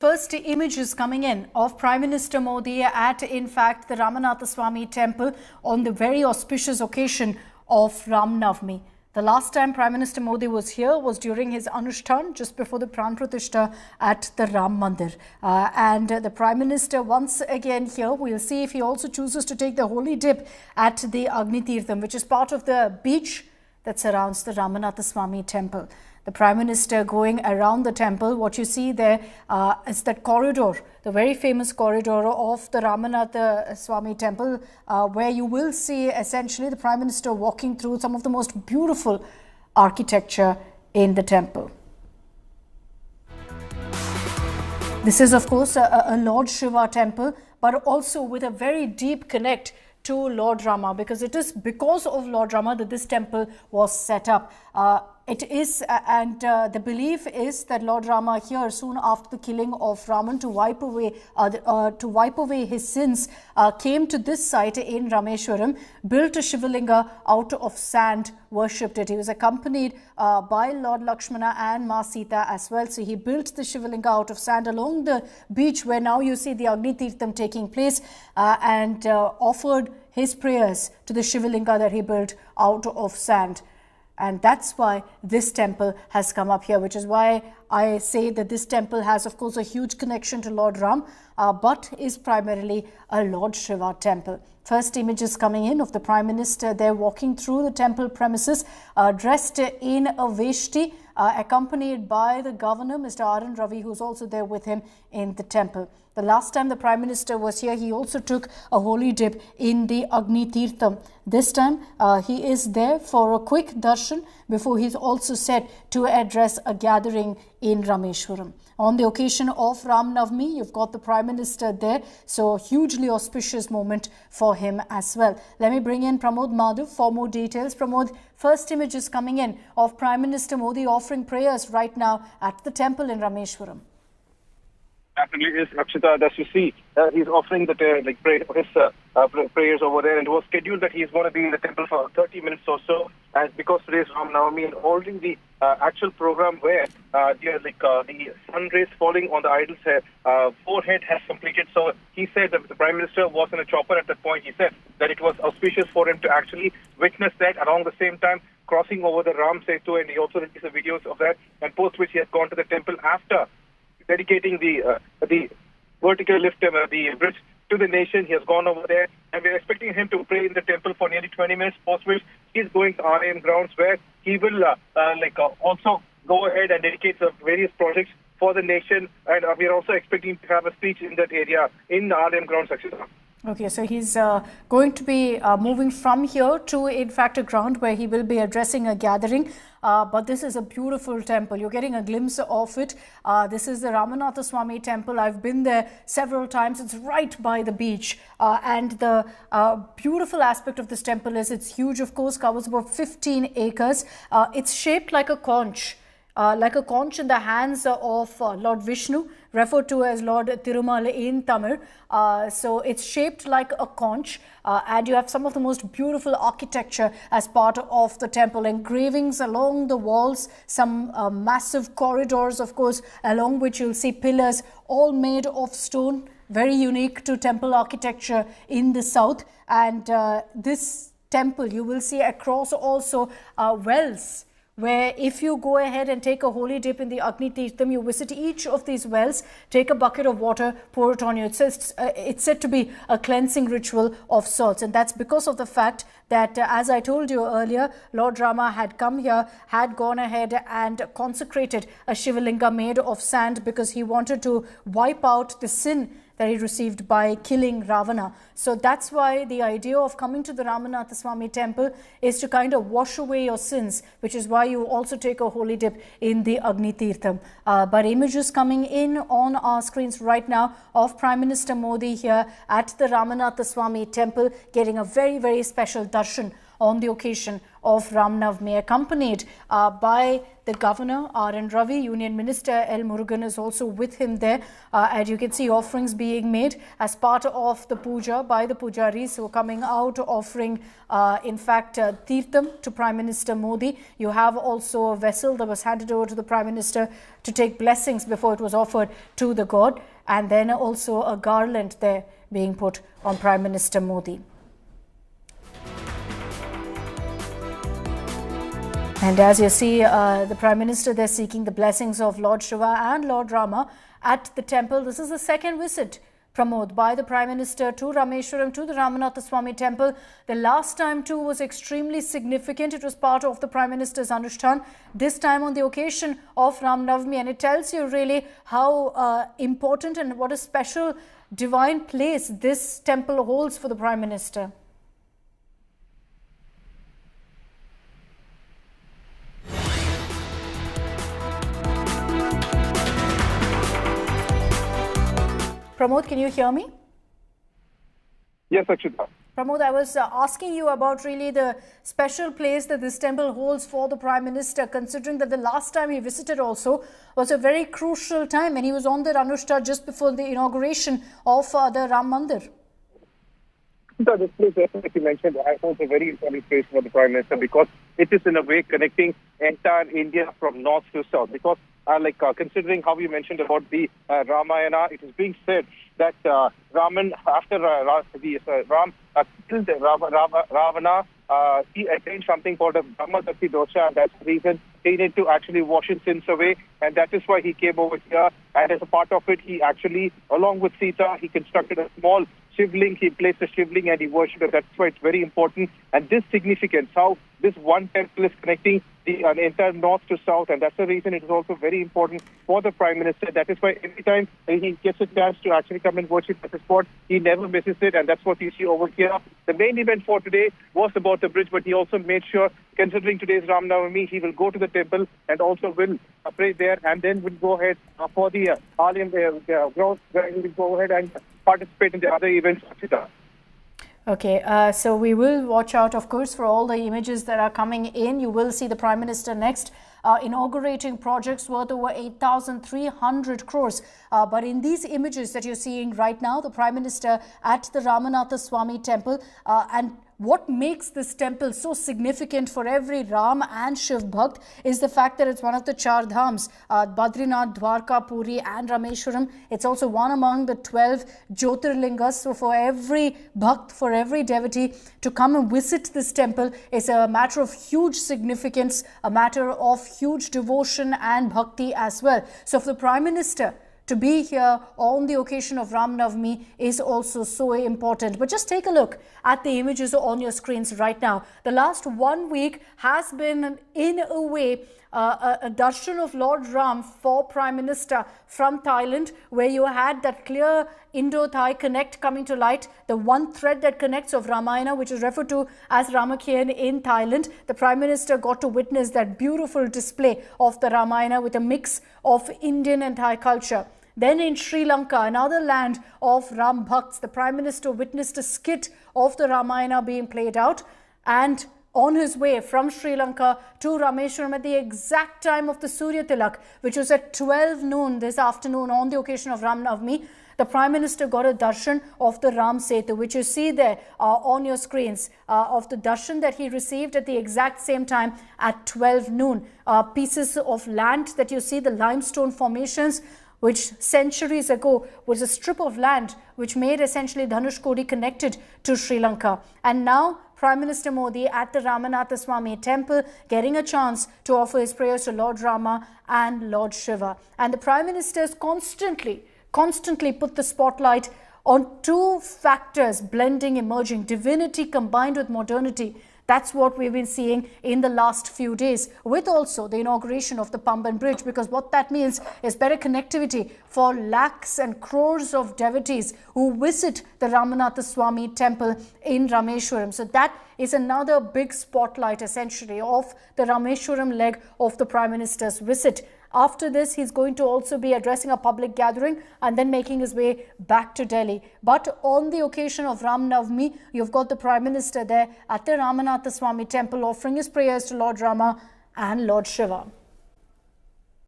First images coming in of Prime Minister Modi at, in fact, the Ramanathaswamy Temple on the very auspicious occasion of Ram Navami. The last time Prime Minister Modi was here was during his Anushthan, just before the Pran Pratishtha at the Ram Mandir. And the Prime Minister once again here, we'll see if he also chooses to take the holy dip at the Agnitirtham, which is part of the beach that surrounds the Ramanathaswamy Temple. The Prime Minister going around the temple. What you see there is that corridor, the very famous corridor of the Ramanathaswamy Temple, where you will see essentially the Prime Minister walking through some of the most beautiful architecture in the temple. This is, of course, a Lord Shiva temple, but also with a very deep connect to Lord Rama, because it is because of Lord Rama that this temple was set up. The belief is that Lord Rama here, soon after the killing of Raman, to wipe away his sins, came to this site in Rameshwaram, built a Shivalinga out of sand, worshipped it. He was accompanied by Lord Lakshmana and Ma Sita as well. So he built the Shivalinga out of sand along the beach where now you see the Agnitirtham taking place, and offered his prayers to the Shivalinga that he built out of sand. And that's why this temple has come up here, which is why I say that this temple has, of course, a huge connection to Lord Ram, but is primarily a Lord Shiva temple. First images coming in of the Prime Minister there walking through the temple premises, dressed in a veshti, accompanied by the Governor, Mr. Ravi, who's also there with him in the temple. The last time the Prime Minister was here, he also took a holy dip in the Agnitirtham. This time, he is there for a quick darshan before he's also set to address a gathering in Rameshwaram. On the occasion of Ram Navami, you've got the Prime Minister there, so hugely auspicious moment for him as well. Let me bring in Pramod Madhav for more details. Pramod, first images coming in of Prime Minister Modi offering prayers right now at the temple in Rameshwaram. Definitely is, Akshita. As you see, he's offering the prayers over there, and it was scheduled that he's going to be in the temple for 30 minutes or so. And because today is Ram Navami, and already the actual program where the sun rays falling on the idol's forehead has completed. So he said that the Prime Minister was in a chopper at that point. He said that it was auspicious for him to actually witness that, around the same time crossing over the Ram Setu, and he also released the videos of that, and post which he has gone to the temple after dedicating the vertical lift, the bridge to the nation. He has gone over there, and we're expecting him to pray in the temple for nearly 20 minutes, post which he's going to RM grounds, where he will also go ahead and dedicate various projects for the nation, and we are also expecting to have a speech in that area in the RM grounds, actually. Okay, so he's going to be moving from here to, in fact, a ground where he will be addressing a gathering. But this is a beautiful temple. You're getting a glimpse of it. This is the Ramanathaswamy Temple. I've been there several times. It's right by the beach. And the beautiful aspect of this temple is it's huge, of course, covers about 15 acres. It's shaped like a conch. In the hands of Lord Vishnu, referred to as Lord Thirumal in Tamil. So it's shaped like a conch, and you have some of the most beautiful architecture as part of the temple. Engravings along the walls, some massive corridors, of course, along which you'll see pillars, all made of stone, very unique to temple architecture in the south. And this temple, you will see across also wells, where if you go ahead and take a holy dip in the Agnitirtham, you visit each of these wells, take a bucket of water, pour it on you. It's said to be a cleansing ritual of sorts, and that's because of the fact that, as I told you earlier, Lord Rama had come here, had gone ahead and consecrated a Shivalinga made of sand because he wanted to wipe out the sin that he received by killing Ravana. So that's why the idea of coming to the Ramanathaswamy Temple is to kind of wash away your sins, which is why you also take a holy dip in the Agnitirtham. But images coming in on our screens right now of Prime Minister Modi here at the Ramanathaswamy Temple, getting a very, very special darshan on the occasion of Ram Navami, accompanied by the Governor Ravi. Union Minister Murugan is also with him there. And you can see offerings being made as part of the puja by the pujaris who are coming out offering, in fact, Tirtham to Prime Minister Modi. You have also a vessel that was handed over to the Prime Minister to take blessings before it was offered to the god. And then also a garland there being put on Prime Minister Modi. And as you see, the Prime Minister there seeking the blessings of Lord Shiva and Lord Rama at the temple. This is the second visit, Pramod, by the Prime Minister to Rameshwaram, to the Ramanathaswamy Temple. The last time too was extremely significant. It was part of the Prime Minister's Anushthan, this time on the occasion of Ram Navami. And it tells you really how important and what a special divine place this temple holds for the Prime Minister. Pramod, can you hear me? Yes, Akshita. Pramod, I was asking you about really the special place that this temple holds for the Prime Minister, considering that the last time he visited also was a very crucial time when he was on the Anushthan just before the inauguration of the Ram Mandir. So this place, as you mentioned, I thought a very important place for the Prime Minister because it is in a way connecting entire India from north to south. Because considering how you mentioned about the Ramayana, it is being said that Raman, after Ram killed Ravana, he attained something called a Brahma dosha, and that's the reason he needed to actually wash his sins away, and that is why he came over here. And as a part of it, he actually, along with Sita, he constructed a small shivling, he placed a shivling and he worshipped it. That's why it's very important. And this significance, how this one temple is connecting the entire north to south, and that's the reason it is also very important for the Prime Minister. That is why every time he gets a chance to actually come and worship at the spot, he never misses it, and that's what you see over here. The main event for today was about the bridge, but he also made sure, considering today's Ram Navami, he will go to the temple and also will pray there, and then will go ahead for the Alim growth, where he will go ahead and participate in the other events. Okay, so we will watch out, of course, for all the images that are coming in. You will see the Prime Minister next inaugurating projects worth over 8,300 crores. But in these images that you're seeing right now, the Prime Minister at the Ramanathaswamy Temple, and what makes this temple so significant for every Ram and Shiv Bhakt is the fact that it's one of the Char Dhams, Badrinath, Dwarka, Puri and Rameshwaram. It's also one among the 12 Jyotirlingas. So for every Bhakt, for every devotee to come and visit this temple is a matter of huge significance, a matter of huge devotion and bhakti as well. So for the Prime Minister to be here on the occasion of Ram Navami is also so important. But just take a look at the images on your screens right now. The last 1 week has been, in a way, a darshan of Lord Ram for Prime Minister from Thailand, where you had that clear Indo-Thai connect coming to light, the one thread that connects of Ramayana, which is referred to as Ramakien in Thailand. The Prime Minister got to witness that beautiful display of the Ramayana with a mix of Indian and Thai culture. Then in Sri Lanka, another land of Ram Bhakts, the Prime Minister witnessed a skit of the Ramayana being played out, and on his way from Sri Lanka to Rameshwaram at the exact time of the Surya Tilak, which was at 12 noon this afternoon on the occasion of Ram Navami, the Prime Minister got a darshan of the Ram Setu, which you see there on your screens, of the darshan that he received at the exact same time at 12 noon. Pieces of land that you see, the limestone formations, which centuries ago was a strip of land which made essentially Dhanushkodi connected to Sri Lanka. And now Prime Minister Modi at the Ramanathaswamy Temple getting a chance to offer his prayers to Lord Rama and Lord Shiva. And the Prime Minister's constantly put the spotlight on two factors blending, emerging: divinity combined with modernity. That's what we've been seeing in the last few days, with also the inauguration of the Pamban Bridge, because what that means is better connectivity for lakhs and crores of devotees who visit the Ramanathaswamy Temple in Rameshwaram. So that is another big spotlight essentially of the Rameshwaram leg of the Prime Minister's visit. After this, he's going to also be addressing a public gathering and then making his way back to Delhi. But on the occasion of Ram Navami, you've got the Prime Minister there at the Ramanathaswamy Temple offering his prayers to Lord Rama and Lord Shiva.